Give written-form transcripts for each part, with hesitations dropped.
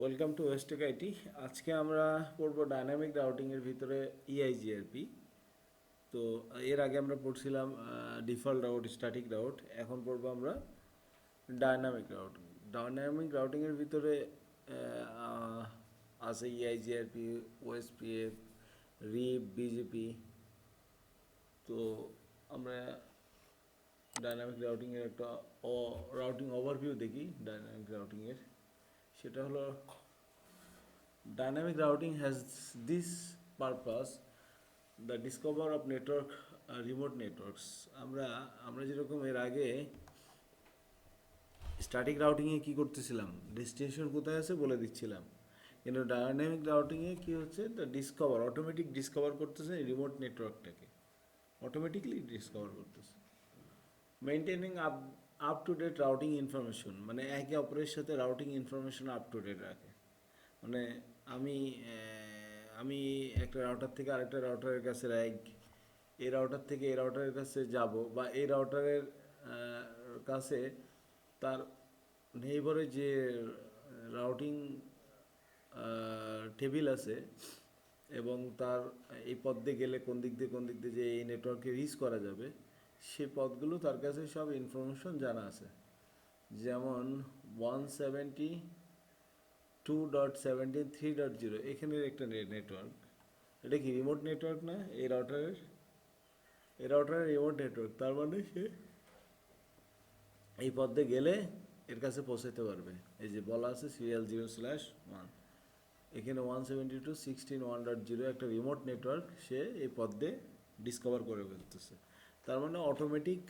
Welcome to ওয়েস্টেক IT. আজকে আমরা পড়ব ডায়নামিক রাউটিংয়ের ভিতরে ইআইজিআরপি। তো এর আগে আমরা পড়ছিলাম ডিফল্ট রাউট, স্ট্যাটিক রাউট। এখন পড়বো আমরা ডায়নামিক রাউটিং। ডায়নামিক রাউটিংয়ের ভিতরে আছে ইআইজিআরপি, ওএসপিএফ, রিপ, বিজেপি। তো আমরা ডায়নামিক রাউটিংয়ের একটা রাউটিং ওভারভিউ দেখি। ডায়নামিক রাউটিংয়ের সেটা হলো, dynamic routing has this purpose: the discover of network, remote networks. আমরা আমরা যেরকম এর আগে স্ট্যাটিক রাউটিংয়ে কী করতেছিলাম, ডেস্টিনেশন কোথায় আছে বলে দিচ্ছিলাম, কিন্তু ডায়নামিক রাউটিংয়ে কী হচ্ছে, দ্য ডিসকভার, অটোমেটিক ডিসকভার করতেছে রিমোট নেটওয়ার্কটাকে, অটোমেটিকলি ডিসকভার করতেছে। Maintaining up to date routing information, মানে একে অপরের সাথে routing information up to date রাখে। মানে আমি আমি একটা রাউটার থেকে আরেকটা রাউটারের কাছে এই রাউটার থেকে এই রাউটারের কাছে যাব, বা এই রাউটারের কাছে তার নেইবরে যে রাউটিং টেবিল আছে, এবং তার এই পথ দিয়ে গেলে কোন দিক দিয়ে যে এই নেটওয়ার্কে রিচ করা যাবে, সে পথগুলো তার কাছে সব ইনফরমেশন জানা আছে। যেমন 172.17.3.0 এখানের একটা নেটওয়ার্ক, এটা কি রিমোট নেটওয়ার্ক না? এই রাউটারের রিমোট নেটওয়ার্ক। তার মানে সে এই পথে গেলে এর কাছে পৌঁছাতে পারবে। এই যে বলা আছে সিরিয়াল 0/1, এখানে 172.16.1.0 একটা রিমোট নেটওয়ার্ক, সে এই পথে ডিসকভার করে ফেলতেছে। তার মানে অটোমেটিক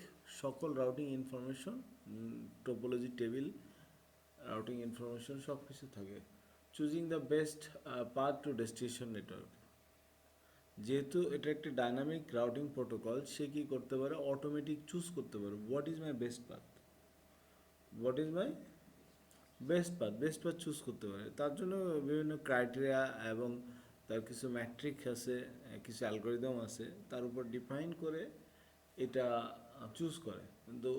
সকল routing information, topology table, routing information সব কিছু থাকে। Choosing the best path to destination network, যেহেতু এটা একটি ডাইনামিক রাউটিং প্রোটোকল, সে কী করতে পারে, অটোমেটিক চুজ করতে পারে what is my best path, best path choose করতে পারে। তার জন্য বিভিন্ন ক্রাইটেরিয়া এবং তার কিছু ম্যাট্রিক আছে, কিছু অ্যালগোরিদম আছে, তার উপর ডিফাইন করে এটা চুজ করে। কিন্তু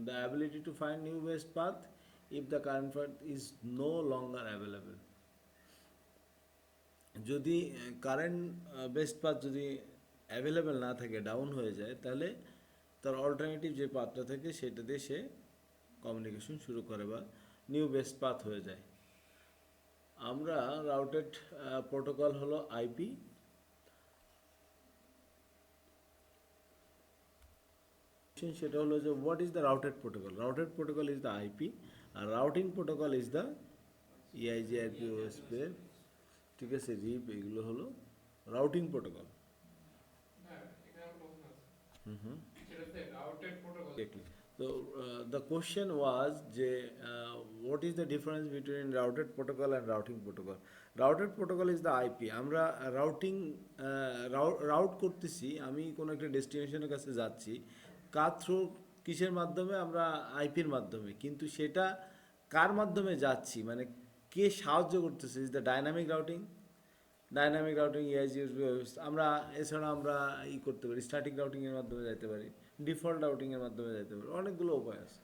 the ability to find new best path if the current path is no longer available, যদি কারেন্ট বেস্ট পাথ যদি অ্যাভেলেবেল না থাকে, ডাউন হয়ে যায়, তাহলে তার অল্টারনেটিভ যে পাথটা থাকে সেটা দিয়ে সে কমিউনিকেশন শুরু করে বা নিউ বেস্ট পাথ হয়ে যায়। আমরা রাউটেড প্রোটোকল হলো আইপি। সেটা হলো যে what is the routed protocol? Routed protocol is the IP, আর routing protocol is the EIGRP, OSPF, ঠিক আছে, রিপ, এগুলো হলো রাউটিং প্রোটোকল। তো দ্য কোশ্চেন ওয়াজ যে what is the difference between routed protocol and routing protocol? Routed protocol is the IP. আমরা route করতেছি, আমি কোনো একটা ডেস্টিনেশনের কাছে যাচ্ছি, কার থ্রু, কিসের মাধ্যমে? আমরা আইপির মাধ্যমে। কিন্তু সেটা কার মাধ্যমে যাচ্ছি, মানে কে সাহায্য করতেছে, ইজ দ্য ডাইনামিক রাউটিং। ইআইজিআরপি ব্যবস্থা। আমরা এছাড়া আমরা করতে পারি, স্ট্যাটিক রাউটিংয়ের মাধ্যমে যেতে পারি, ডিফল্ট রাউটিংয়ের মাধ্যমে যেতে পারি, অনেকগুলো উপায় আছে।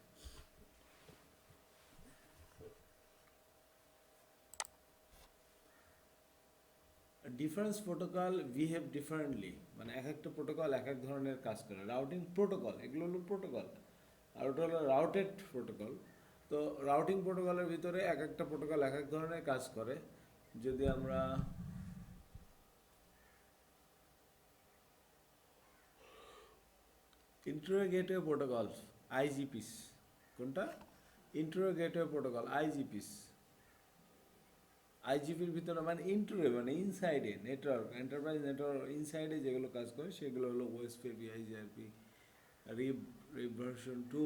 ডিফারেন্স প্রোটোকল বিহেভ ডিফারেন্টলি, মানে এক একটা প্রোটোকল এক এক ধরনের কাজ করে। রাউটিং প্রোটোকল, এগুলো হলো প্রোটোকল, আর ওটা হলো রাউটেড প্রোটোকল। তো রাউটিং প্রোটোকলের ভিতরে এক একটা প্রোটোকল এক এক ধরনের কাজ করে। যদি আমরা ইন্টারনেট গেটওয়ে প্রোটোকল, আইজিপিস, কোনটা? Internet gateway protocol, IGPs. আইজিপির ভিতরে মানে মানে ইনসাইডে নেটওয়ার্ক, এন্টারপ্রাইজ নেটওয়ার্ক ইনসাইডে যেগুলো কাজ করে সেগুলো হলো ওএসপিএফ, আইজিআরপি, রিপ ভার্সন 2,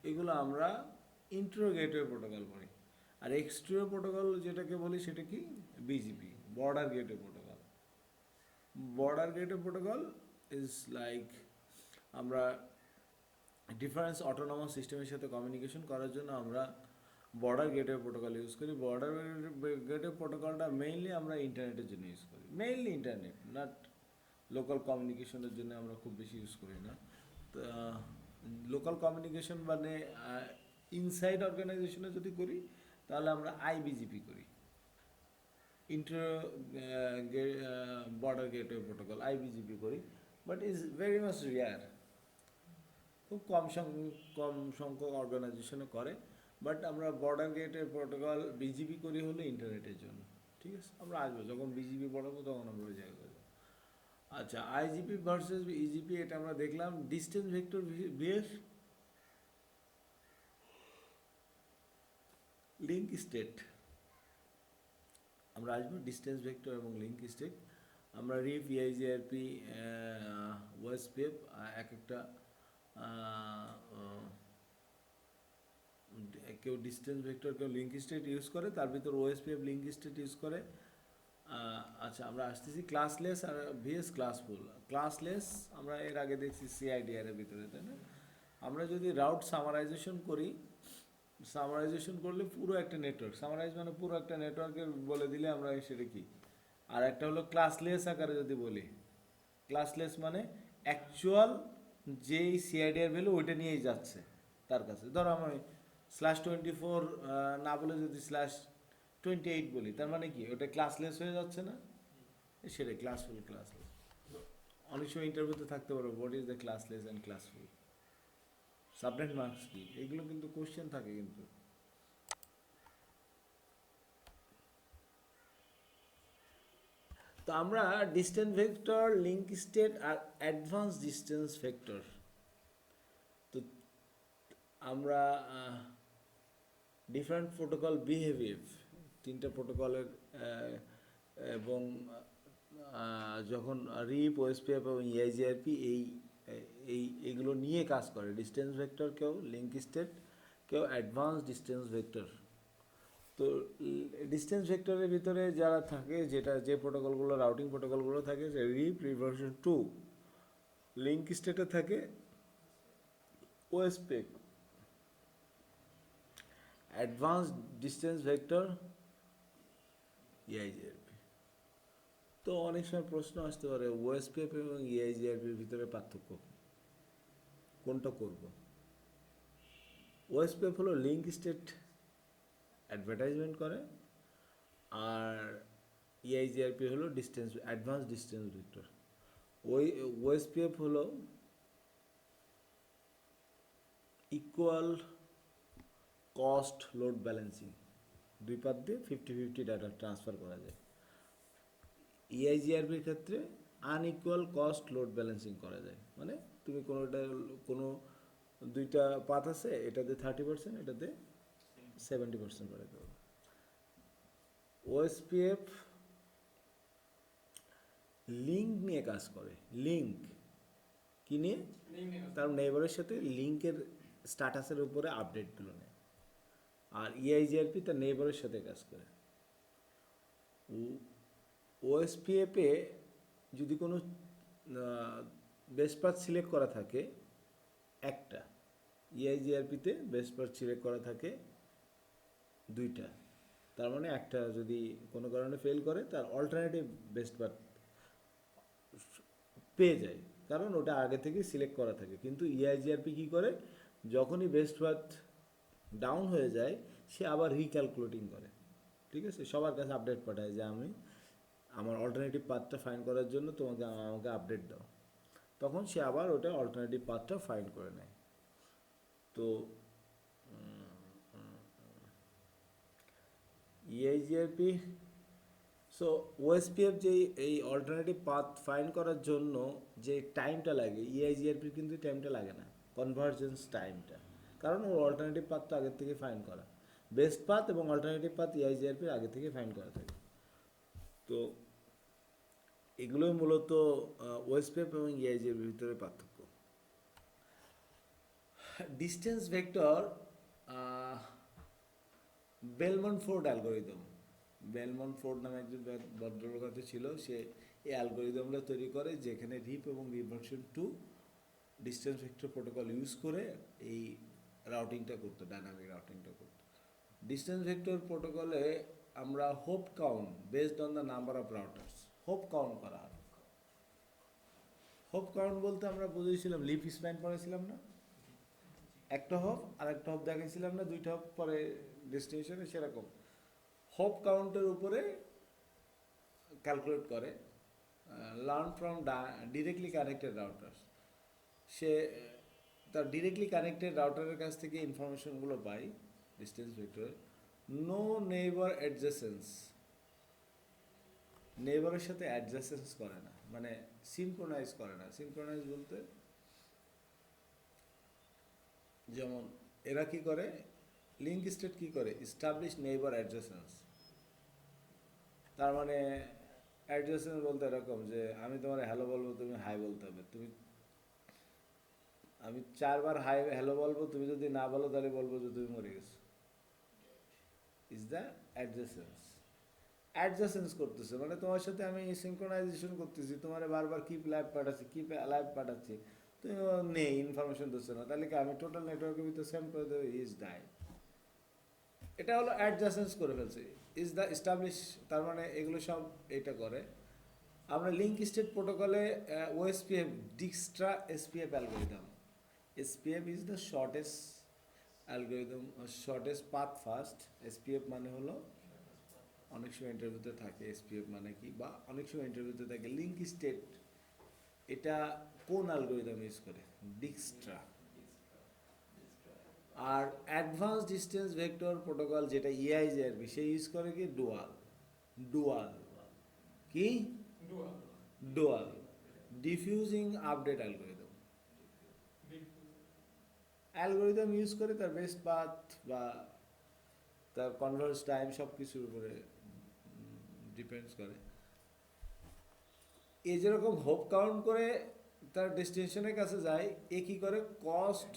এগুলো আমরা ইন্টারনেট গেটওয়ে প্রোটোকল বলি। আর এক্সটেরিয়র প্রোটোকল যেটাকে বলি সেটা কি? BGP, border gateway protocol. Border gateway protocol is like, আমরা ডিফারেন্স অটোনমাস সিস্টেমের সাথে কমিউনিকেশন করার জন্য আমরা বর্ডার গেটওয়ে প্রোটোকল ইউজ করি। বর্ডার গেটওয়ে প্রোটোকলটা মেইনলি আমরা ইন্টারনেটের জন্য ইউজ করি, মেইনলি ইন্টারনেট, নট লোকাল কমিউনিকেশনের জন্য আমরা খুব বেশি ইউজ করি না। লোকাল কমিউনিকেশন মানে ইনসাইড অর্গানাইজেশনে যদি করি, তাহলে আমরা আইবিজিপি করি। ইন্টার বর্ডার গেটওয়ে প্রোটোকল আইবিজিপি করি, but is very much rare. খুব কম সংখ্যক অর্গানাইজেশনে করে, বাট আমরা বর্ডার গেটের প্রোটোকল বিজিবি করি হলো ইন্টারনেটের জন্য। ঠিক আছে, আমরা আসবো যখন বিজিবি পড়াবো তখন আমরা ওই জায়গায় যাবো। আচ্ছা, আইজিপি ভার্সেস ইজিপি এটা আমরা দেখলাম। Distance vector BF link state আমরা আসবো, ডিস্টেন্স ভেক্টর এবং লিঙ্ক স্টেট। আমরা রিপ, ইআইজিআরপি, ওয়েসপেপ এক একটা কেউ ডিস্টেন্স ভেক্টর, কেউ লিঙ্ক স্টেট ইউজ করে, তার ভিতর ওএসপিএফ লিঙ্ক স্টেট ইউজ করে। আচ্ছা, আমরা আসতেছি ক্লাসলেস আর ভিএস ক্লাসফুল। ক্লাসলেস আমরা এর আগে দেখছি সিআইডিআর এর ভিতরে, তাই না? আমরা যদি রাউট সামারাইজেশন করি, সামারাইজেশন করলে পুরো একটা নেটওয়ার্ক, সামারাইজ মানে পুরো একটা নেটওয়ার্কের বলে দিলে আমরা সেটা কি। আর একটা হলো ক্লাসলেস আকারে যদি বলি, ক্লাসলেস মানে অ্যাকচুয়াল যেই সিআইডিআর ভ্যালু ওইটা নিয়েই যাচ্ছে তার কাছে। ধরো আমি /24 না বলে যদি /28 বলি, তার মানে কি ওটা ক্লাসলেস হয়ে যাচ্ছে না? সেটাই ক্লাসফুল। ক্লাসলেস অনেক সময় ইন্টারভিউতে থাকতে পারো, what is the classless and classful, subnet masks কি, এগুলো কিন্তু কোশ্চেন থাকে কিন্তু। তো আমরা ডিস্টেন্স ভেক্টর, লিঙ্ক স্টেট আর অ্যাডভান্স ডিস্টেন্স ভেক্টর, তো আমরা ডিফারেন্ট প্রোটোকল বিহেভিয়ার, তিনটা প্রোটোকলের এবং যখন রিপ, ওএসপিএফ এবং ইআইজিআরপি এইগুলো নিয়ে কাজ করে, ডিস্টেন্স ভেক্টর কেউ, লিঙ্ক স্টেট কেউ, অ্যাডভান্স ডিস্টেন্স ভেক্টর। তো ডিস্টেন্স ভেক্টরের ভিতরে যারা থাকে, যে প্রোটোকলগুলো, রাউটিং প্রোটোকলগুলো থাকে, যে রিপ, রিভার্সন 2, লিঙ্ক স্টেটে থাকে ওএসপিএফ, অ্যাডভান্স ডিস্টেন্স ভেক্টর ইআইজিআরপি। তো অনেক সময় প্রশ্ন আসতে পারে ওএসপিএফ এবং ইআইজিআরপির ভিতরে পার্থক্য কোনটা করব। ওএসপিএফ হলো লিঙ্ক স্টেট অ্যাডভার্টাইজমেন্ট করে, আর ইআইজিআরপি হলো distance, advance distance vector. OSPF হলো ইকুয়াল কস্ট লোড ব্যালেন্সিং, দুই পাত দিয়ে 50-50 ডাটা ট্রান্সফার করা যায়। ইআইজিআরপির ক্ষেত্রে আনইকুয়াল কস্ট লোড ব্যালেন্সিং করা যায়, মানে তুমি কোনো দুইটা পাথ আছে, এটাতে 30%, এটাতে 70% বাড়াতে হবে। ওএসপিএফ লিঙ্ক নিয়ে কাজ করে, লিঙ্ক কি নিয়ে, তার নেইবারের সাথে লিঙ্কের স্ট্যাটাসের উপরে আপডেটগুলো নেয়। আর ইআইজিআরপি তার নেইবারের সাথে কাজ করে। ওএসপিএফে যদি কোনো বেস্ট পাথ সিলেক্ট করা থাকে একটা, ইআইজিআরপিতে বেস্ট পাথ সিলেক্ট করা থাকে দুইটা। তার মানে একটা যদি কোনো কারণে ফেল করে, তার অল্টারনেটিভ বেস্ট পাথ পেয়ে যায়, কারণ ওটা আগে থেকে সিলেক্ট করা থাকে। কিন্তু ইআইজিআরপি কী করে, যখনই বেস্ট পাথ ডাউন হয়ে যায়, সে আবার রিক্যালকুলেটিং করে। ঠিক আছে, সবার কাছে আপডেট পাঠায় যে আমার অল্টারনেটিভ পাথটা ফাইন্ড করার জন্য আমাকে আপডেট দাও, তখন সে আবার ওটা অল্টারনেটিভ পাথটা ফাইন্ড করে নেয়। তো ইআইজিআরপি, সো ওএসপিএফ যে এই অল্টারনেটিভ পাথ ফাইন্ড করার জন্য যে টাইমটা লাগে, ইআইজিআরপির কিন্তু টাইমটা লাগে না, কনভার্জেন্স টাইমটা, কারণ ওর অল্টারনেটিভ পাথটা আগের থেকে ফাইন্ড করা, বেস্ট পাথ এবং অল্টারনেটিভ পাথ ইআইজিআরপির আগে থেকে ফাইন্ড করা থাকে। তো এগুলোই মূলত ওএসপিএফ এবং ইআইজিআরপির ভিতরে পার্থক্য। Distance vector, Belmont-Ford algorithm, Belmont-Ford নামে একজন ভদ্রলোক ছিল, সে এই অ্যালগোরিদমটা তৈরি করে, যেখানে রিপ এবং reversion 2 distance vector protocol use করে এই রাউটিংটা করতো, ডাইনামিক রাউটিংটা করতো। ডিস্টেন্স ভেক্টর প্রোটোকলে আমরা hop count based on the number of routers, hop count করা হয়। হোপ কাউন্ট বলতে আমরা বুঝেছিলাম, লিফ স্প্যান পড়েছিলাম না, একটা হপ আর একটা হপ দেখাইছিলাম না, দুইটা হপ পরে ডেস্টিনেশনে, সেরকম হোপ কাউন্টের উপরে ক্যালকুলেট করে learn from directly connected router. সে তার ডিরেক্টলি কানেক্টেড রাউটারের কাছ থেকে ইনফরমেশনগুলো পাই distance vector. No neighbour adjacency, নেইবারের সাথে অ্যাডজাসেন্স করে না, মানে সিনক্রোনাইজ করে না। সিনক্রোনাইজ বলতে যেমন এরা কি করে, লিঙ্ক স্টেট কি করে, ইস্টাবলিশ নেইবার অ্যাডজাসেন্স। তার মানে অ্যাডজাসেন্স বলতে এরকম যে আমি তোমার হ্যালো বলবো, তুমি হাই বলতে হবে। তুমি আমি 4 বার হাই হ্যালো বলবো, তুমি যদি না বলো তাহলে বলবো যে তুমি মরে গেছো। Is the adjacence. অ্যাডজাসেন্স করতেছে মানে তোমার সাথে আমি সিনক্রোনাইজেশন করতেছি, তোমার বারবার কিপ লাইভ পাঠাচ্ছি, কিপ লাইভ পাঠাচ্ছি, তুমি নেই ইনফরমেশন দিচ্ছে না, তাহলে কি আমি টোটাল নেটওয়ার্কের ভিতরে সেন্ড করে দেবো ইজ ডাই। এটা হলো অ্যাডজাসেন্স করে ফেলছে। ইজ দ্য এস্টাবলিশ, তার মানে এগুলো সব এটা করে। আমরা লিঙ্ক স্টেট প্রোটোকলে OSPF Dijkstra SPF algorithm. SPF is the shortest algorithm, shortest path first. SPF মানে হলো, অনেক সময় ইন্টারভিউতে থাকে এসপিএফ মানে কি, বা অনেক সময় ইন্টারভিউতে থাকে লিঙ্ক স্টেট এটা কোন অ্যালগোরিদম ইউজ করে, ডিক্সট্রা। আর অ্যাডভান্স ডিস্টেন্স ভেক্টর প্রোটোকল যেটা ইআইজিআরপি, সে ইউজ করে কি ডুয়াল। ডুয়াল কি, DUAL diffusing update algorithm. Algorithm use করে তার বেস্ট পাথ বা তার কনভার্স টাইম সব কিছুর উপরে ডিপেন্ডস করে। এ যেরকম হোপ কাউন্ট করে তার ডেস্টিনেশনের কাছে যায়, এ কী করে cost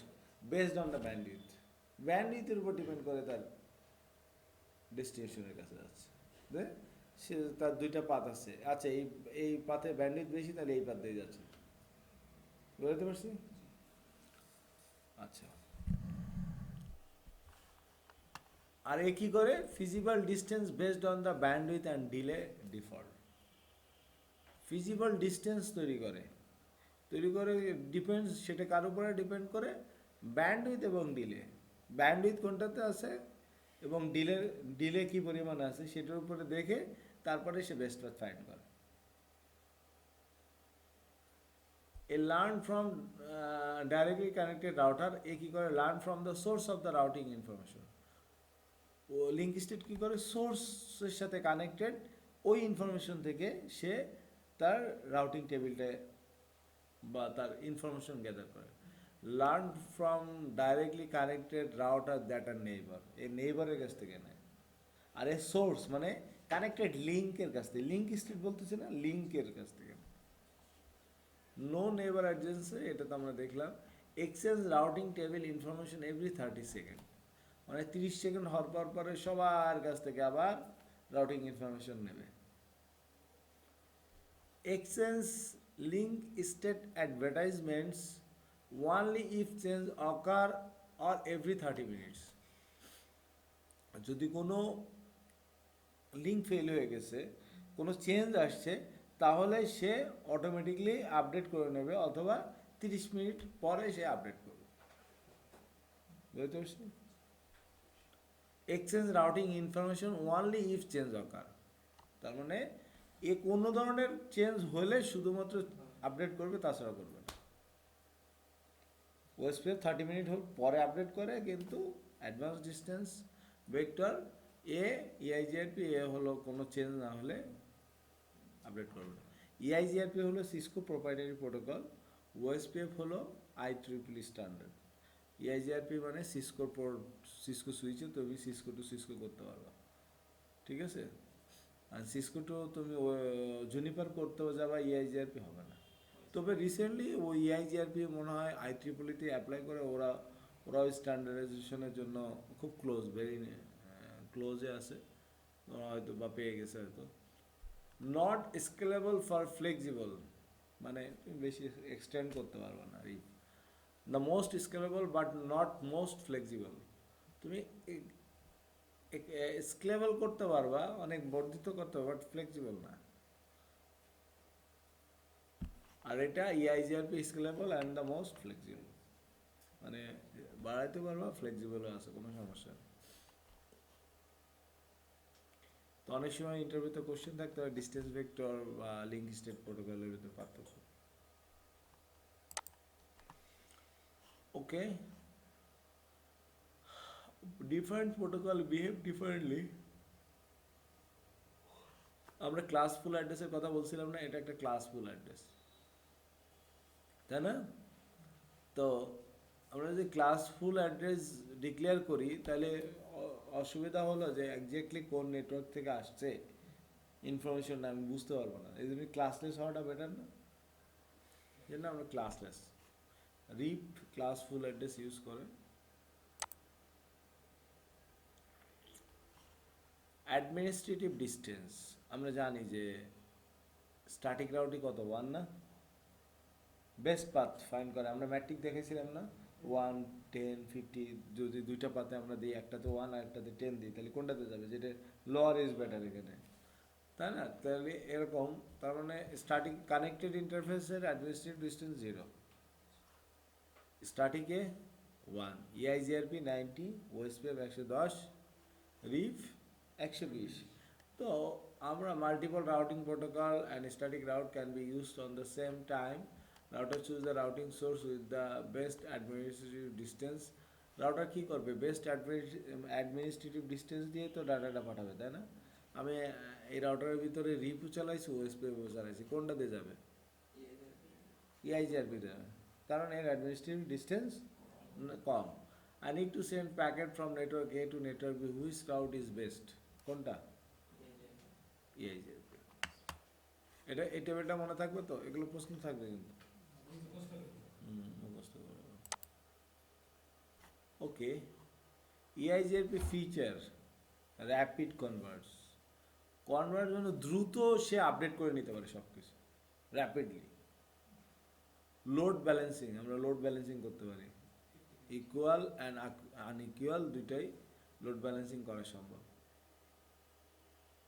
based on the bandwidth, ব্যান্ডউইথের উপর ডিপেন্ড করে তার ডেস্টিনেশনের কাছে যাচ্ছে। সে তার 2টা পাথ আছে, আচ্ছা এই এই পাথে ব্যান্ডউইথ বেশি, তাহলে এই পাথ দিয়ে যাচ্ছে। বুঝতে পারছি? আচ্ছা, আর এ কী করে, feasible distance based on the bandwidth and delay default. Feasible distance তৈরি করে ডিপেন্ডস, সেটা কার উপরে ডিপেন্ড করে, ব্যান্ডউইথ এবং ডিলে। ব্যান্ডউইথ কোনটাতে আছে এবং ডিলে কি পরিমাণ আছে সেটার উপরে দেখে তারপরে সে বেস্ট পাথ ফাইন্ড করে। এ learn from directly connected router, এ কী করে, learn from the source of the routing information. ও লিঙ্ক স্টেট কী করে, সোর্সের সাথে কানেক্টেড, ওই ইনফরমেশন থেকে সে তার রাউটিং টেবিলটা বা তার ইনফরমেশন গ্যাদার করে। Learn from directly connected router that are neighbour, এই নেইবারের কাছ থেকে নেয়। আর এ সোর্স মানে কানেক্টেড লিঙ্কের কাছ থেকে, লিঙ্ক স্টেট বলতেছে না, লিঙ্কের কাছ থেকে। নো নেইবার অ্যাডজেন্সি, এটা তো আমরা দেখলাম। Exchange routing table information every 30 second, মানে 30 সেকেন্ড হওয়ার পর পরে সবার কাছ থেকে আবার রাউটিং ইনফরমেশন নেবে। Exchange link state advertisements only if change occur or every 30 minutes। যদি কোনো লিঙ্ক ফেল হয়ে গেছে, কোনো চেঞ্জ আসছে, তাহলে সে অটোমেটিকলি আপডেট করে নেবে, অথবা 30 মিনিট পরে সে আপডেট করবে। বুঝতে পারছি? Exchange routing information only if change occur, তার মানে এ কোনো ধরনের চেঞ্জ হলে শুধুমাত্র আপডেট করবে, তাছাড়া করবে না। ওএসপিএফ 30 মিনিট পরে আপডেট করে, কিন্তু অ্যাডভান্স ডিস্টেন্স ভেক্টর ইআইজিআরপি হলো কোনো চেঞ্জ না হলে আপডেট করবে। ইআইজিআরপি হলো সিসকো প্রোপ্রাইটারি প্রোটোকল, ওএসপিএফ হলো IEEE স্ট্যান্ডার্ড। ইআইজিআরপি মানে সিসকো সুইচে তুমি সিসকো টু সিসকো করতে পারবা, ঠিক আছে? আর সিসকো টু তুমি জুনিপার করতে যাবা, ইআইজিআরপি হবে না। তবে রিসেন্টলি ওই ইআইজিআরপি মনে হয় IEEE অ্যাপ্লাই করে, ওরা ওই স্ট্যান্ডার্ডাইজেশনের জন্য খুব ক্লোজ, ভেরি ক্লোজে আছে, ওরা হয়তো বা পেয়ে গেছে হয়তো। নট স্কেলেবল ফর ফ্লেক্সিবল, মানে তুমি বেশি এক্সটেন্ড করতে পারবে না। The most scalable but not most flexible, তুমি স্কেলেবল করতে পারবা, অনেক বর্ধিত করতে পারবা, বাট ফ্লেক্সিবল না। আর এটা ইআইজিআরপি scalable and the most flexible, মানে বাড়াইতে পারবা, ফ্লেক্সিবলও আছে, কোনো সমস্যা নেই। তো অনেক সময় ইন্টারভিউতে কোশ্চেন থাকতে পারে ডিস্টেন্স ভেক্টর বা লিঙ্ক স্টেট প্রোটোকলের ভিতরে পার্থক্য। ওকে, ডিফারেন্ট প্রোটোকল বিহেভ ডিফারেন্টলি। আমরা ক্লাসফুল অ্যাড্রেসের কথা বলছিলাম না, এটা একটা ক্লাসফুল অ্যাড্রেস, তাই না? তো আমরা যদি ক্লাসফুল অ্যাড্রেস ডিক্লেয়ার করি তাহলে অসুবিধা হলো যে একজ্যাক্টলি কোন নেটওয়ার্ক থেকে আসছে ইনফরমেশনটা আমি বুঝতে পারবো না, এই জন্য ক্লাসলেস হওয়াটা বেটার না? এই জন্য আমরা ক্লাসলেস রিপ ক্লাসফুল অ্যাড্রেস ইউজ করে। অ্যাডমিনিস্ট্রেটিভ ডিস্টেন্স আমরা জানি যে স্ট্যাটিক রাউটই কত 1 না? বেস্ট পাথ ফাইন্ড করে আমরা ম্যাট্রিক দেখেছিলাম না, 1 10 50, যদি দুইটা পাতে আমরা দিই, একটাতে 1 আর একটাতে 10 দিই, তাহলে কোনটাতে যাবে? যেটা লোয়ার ইজ বেটার এখানে, তাই না? তাহলে এরকম, তার মানে স্ট্যাটিক কানেক্টেড ইন্টারফেসের অ্যাডমিনিস্ট্রেটিভ ডিস্টেন্স 0, স্ট্যাটিকে 1, ইআইজিআরপি 90, ওএসপিএফ 110, রিফ 120। তো আমরা multiple routing protocol and static route can be used on the same time. Router choose the routing source with the best administrative distance. Router কী করবে? Best administrative distance দিয়ে তো ডাটাটা পাঠাবে, তাই না? আমি এই রাউটারের ভিতরে রিপও চালাইছি, ওএসপিএফও চালাইছি, কোনটা দিয়ে যাবে? ইআইজিআরপি যাবে, কারণ এর administrative distance com. I need to send packet from network A to network B. Which route is best? কোনটা? EIGRP। এটা এই টেবিলটা মনে থাকবে তো? এগুলো প্রশ্ন থাকবে কিন্তু। মুখস্থ করো। ওকে, EIGRP feature rapid converts. Convert যেন দ্রুত সে আপডেট করে নিতে পারে সব কিছু র্যাপিডলি। লোড ব্যালেন্সিং, আমরা লোড ব্যালেন্সিং করতে পারি, ইকুয়াল অ্যান্ড আনইকুয়াল দুইটাই লোড ব্যালেন্সিং করা সম্ভব।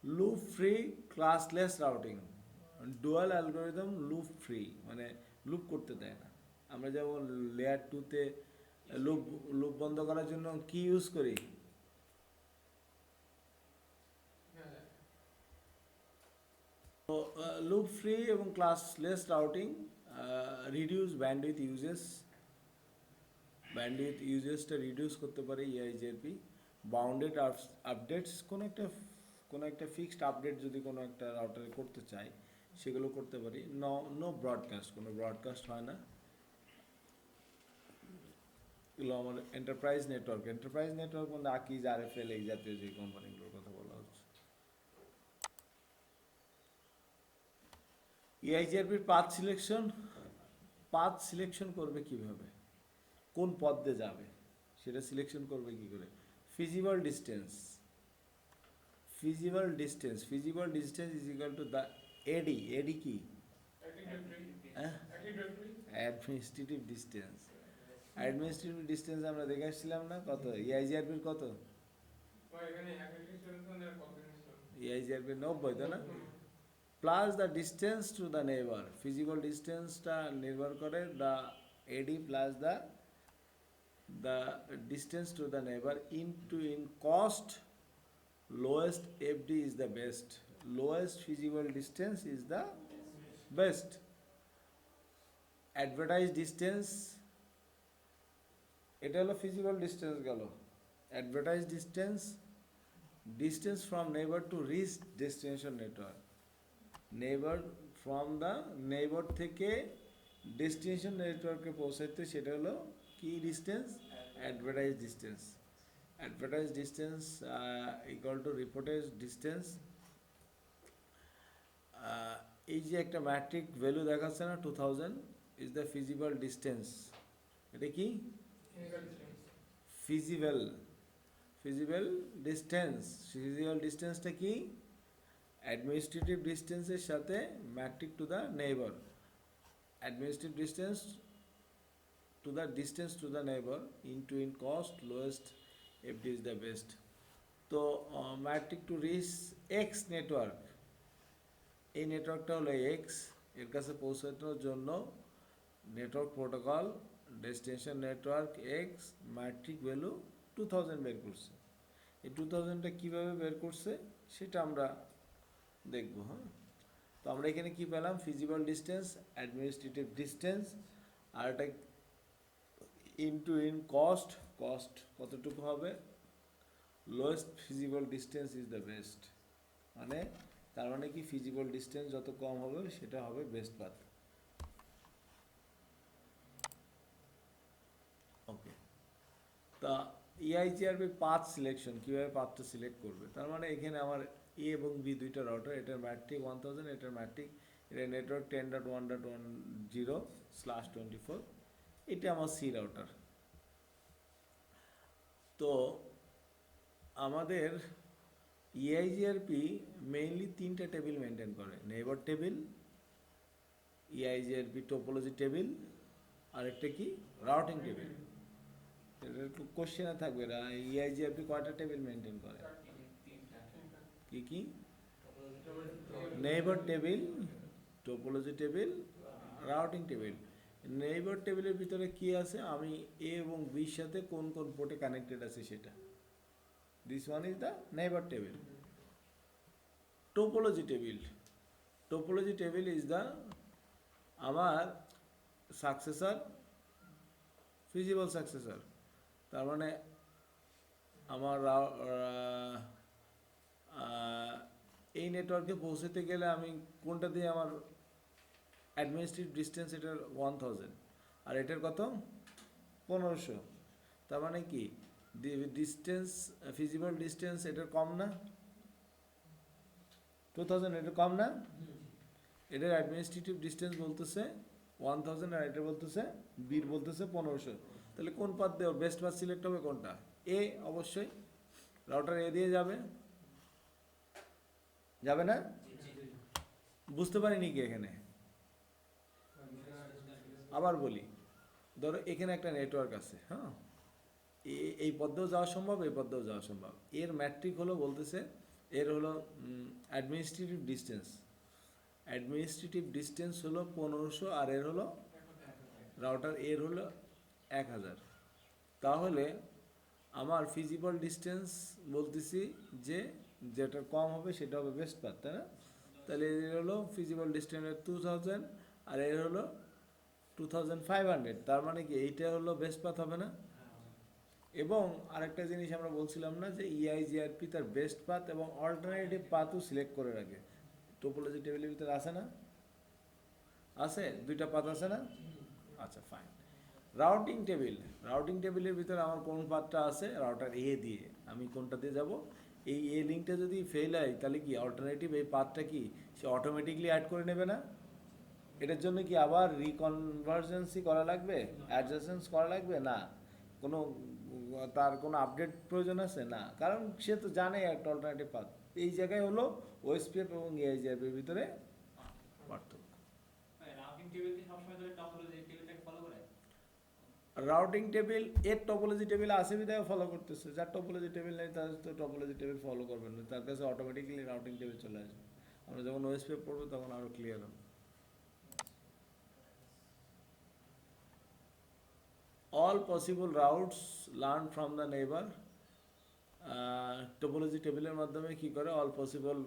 Loop free classless routing, dual algorithm loop free, মানে লুপ করতে দেয় না। আমরা যেমন লেয়ার 2-তে লুপ লুপ বন্ধ করার জন্য কি ইউজ করি? তো লুপ ফ্রি এবং classless routing reduce bandwidth uses, bandwidth ইউজেসটা রিডিউস করতে পারে ইআইজিআরপি। বাউন্ডেড আপডেটস, কোনো একটা ফিক্সড আপডেট যদি কোনো একটা রাউটারে করতে চাই সেগুলো করতে পারি। নো ব্রডকাস্ট, কোনো ব্রডকাস্ট হয় না। এগুলো আমার এন্টারপ্রাইজ নেটওয়ার্ক মধ্যে আকিজ, আরএফএল, এই জাতীয় যে কোম্পানিগুলোর কথা বলা হচ্ছে। ইআইজিআরপির পাথ সিলেকশন করবে কিভাবে, কোন পথ দিয়ে যাবে সেটা সিলেকশন করবে কি করে? Feasible distance is equal to the AD কি? অ্যাডমিনিস্ট্রেটিভ ডিস্টেন্স আমরা দেখে আসছিলাম না, কত? ইআইজিআরপির কত? ইআইজিআরপির 90, তাই না? Plus the distance to the neighbour, feasible ডিস্টেন্সটা নির্ভর করে the AD plus the distance to the neighbor into in cost. Lowest FD is the best, lowest feasible distance is the best. Advertised distance, এটা হলো feasible distance গেল। Advertised distance from neighbor to reach destination network, neighbor from the neighbor থেকে destination নেটওয়ার্কে পৌঁছাতে সেটা হলো কি distance? Advertise distance equal to reported distance. এই যে একটা ম্যাট্রিক ভ্যালু দেখাচ্ছে না 2000 ইজ দ্য ফিজিবল ডিস্টেন্স, এটা কি? ফিজিবল ডিস্টেন্সটা কি? অ্যাডমিনিস্ট্রেটিভ ডিস্টেন্সের সাথে matric two the neighbour, administrative distance to the neighbor into in cost, lowest FD is the best. তো matric to rich x network, এই নেটওয়ার্কটা হলো এক্স, এর কাছে পৌঁছানোর জন্য network protocol destination network x matric value 2000 বের করছে। এই 2000টা কীভাবে বের করছে? সেটা আমরা দেখব। হ্যাঁ, তো আমরা এখানে কি পেলাম, ফিজিবল ডিস্টেন্স, অ্যাডমিনিস্ট্রেটিভ ডিস্টেন্স, আর এটা ইনটু ইন কস্ট, কস্ট কতটুকু হবে, lowest feasible distance is the best, মানে তার মানে কি ফিজিবল ডিস্টেন্স যত কম হবে সেটা হবে বেস্ট পাথ। ওকে, তা ইআইজিআরবি পাথ সিলেকশন, কীভাবে পাথটা সিলেক্ট করবে, তার মানে এখানে আমার এ এবং বি দুইটা রাউটার, এটার ম্যাট্রিক 1000, এটার ম্যাট্রিক, এটা নেটওয়ার্ক 10.1.10/24, এটা আমার সি রাউটার। তো আমাদের ইআইজিআরপি মেইনলি তিনটা টেবিল মেনটেন করে, neighbour table, EIGRP topology table, আরেকটা কি রাউটিং টেবিল। এটা একটু কোশ্চেনে থাকবে, ইআইজিআরপি কয়টা টেবিল মেনটেন করে, কি কি, neighbour table, topology table, routing table. Neighbour টেবিলের ভিতরে কি আছে, আমি এ এবং বির সাথে কোন কোন পোর্টে কানেক্টেড আছে সেটা, this one is the neighbour table. Topology table, topology table is the আমার সাকসেসর, ফিজিবল সাকসেসর, তার মানে আমার এই নেটওয়ার্কে পৌঁছতে গেলে আমি কোনটা দিয়ে, আমার অ্যাডমিনিস্ট্রেটিভ ডিস্টেন্স এটার 1000, আর এটার কত 1500, তার মানে কি ডিস্টেন্স, ফিজিবল ডিস্টেন্স এটার কম না, 2000, এটা কম না, এটার অ্যাডমিনিস্ট্রেটিভ ডিস্টেন্স বলতেছে 1000, আর এটা বলতেছে বির বলতেছে 1500, তাহলে কোন পাথ দেওয়া বেস্ট পাথ সিলেক্ট হবে, কোনটা, এ, অবশ্যই রাউটার এ দিয়ে যাবে, যাবে না, বুঝতে পারিনি কি এখানে, আবার বলি, ধরো এখানে একটা নেটওয়ার্ক আছে, হ্যাঁ, এই পথেও যাওয়া সম্ভব, এই পথেও যাওয়া সম্ভব, এর ম্যাট্রিক হলো বলতেছে, এর হলো অ্যাডমিনিস্ট্রেটিভ ডিস্টেন্স, অ্যাডমিনিস্ট্রেটিভ ডিস্টেন্স হলো 1500, আর এর হলো রাউটার এর হলো 1000, তাহলে আমার ফিজিবল ডিস্টেন্স বলতেছি যে যেটা কম হবে সেটা হবে বেস্ট পাথ, তাই না, তাহলে এর হলো ফিজিবল ডিস্টেন্স 2000, আর এর হলো 2500, তার মানে কি এইটা হলো বেস্ট পাথ হবে না। এবং আরেকটা জিনিস আমরা বলছিলাম না যে ইআইজিআরপি তার বেস্ট পাথ এবং অল্টারনেটিভ পাথও সিলেক্ট করে রাখে, টোপোলজি টেবিলের ভিতরে আছে না, আছে, দুইটা পাথ আছে না, আচ্ছা ফাইন। রাউটিং টেবিল, রাউটিং টেবিলের ভিতরে আমার কোন পাথটা আছে, রাউটার এ দিয়ে, আমি কোনটা দিয়ে যাব, এই এ লিঙ্কটা যদি ফেল হয় তাহলে কি অল্টারনেটিভ এই পাথটা কি সে অটোমেটিকলি অ্যাড করে নেবে না, এটার জন্য কি আবার রিকনভার্জেন্সি করা লাগবে, অ্যাডজাসেন্স করা লাগবে না, কোনো তার কোনো আপডেট প্রয়োজন আছে না, কারণ সে তো জানে একটা অল্টারনেটিভ পাথ। এই জায়গায় হলো ওএসপিএফ এবং এআইজিআরপির ভিতরে পার্থক্য। রাউটিং টেবিল এর টপোলজি টেবিল আসে বিধায় ফলো করতেছে, যার টপোলজি টেবিল নেই তার তো টপোলজি টেবিল ফলো করবেন না, তার কাছে অটোমেটিক্যালি রাউটিং টেবিল চলে আসবে। আমরা যখন ওএসপিএফ পড়বো তখন আরও ক্লিয়ার হবে। All possible routes learned from the neighbor, topology টেবিলের মাধ্যমে কি করে অল পসিবল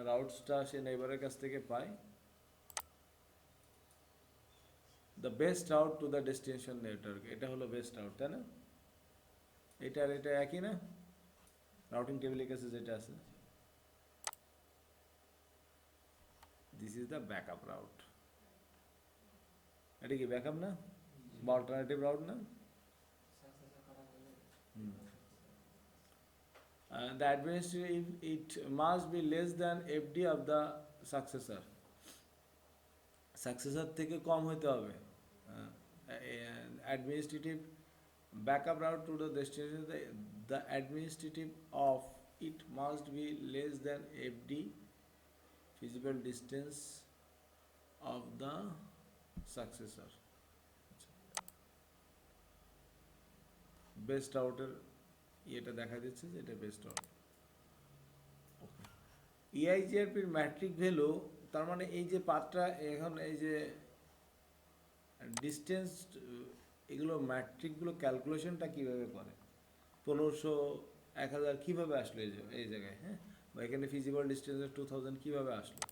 রাউটসটা সে নেইবারের কাছ থেকে পায়, the best route to the destination network, এটা হলো বেস্ট রাউট, তাই না, এটা আর এটা একই না, রাউটিং টেবিলের কাছে যেটা আছে, this is the backup route, এটা কি ব্যাকআপ না বা অল্টারনেটিভ রাউট না, the administrative it must be less than FD of the successor, successor থেকে কম হতে হবে, administrative backup route to the destination, the administrative of it must be less than FD feasible distance of the successor, best আউটের এটা দেখা দিচ্ছে যে এটা best out. ইআইজিআরপির matric value, তার মানে এই যে পাথটা এখন এই যে ডিস্টেন্স, এগুলো ম্যাট্রিকগুলো ক্যালকুলেশনটা কীভাবে করে, 1500 1000 কীভাবে আসলো এই জায়গায়, হ্যাঁ, বা এখানে ফিজিবল ডিস্টেন্সের 2000 কীভাবে আসলো?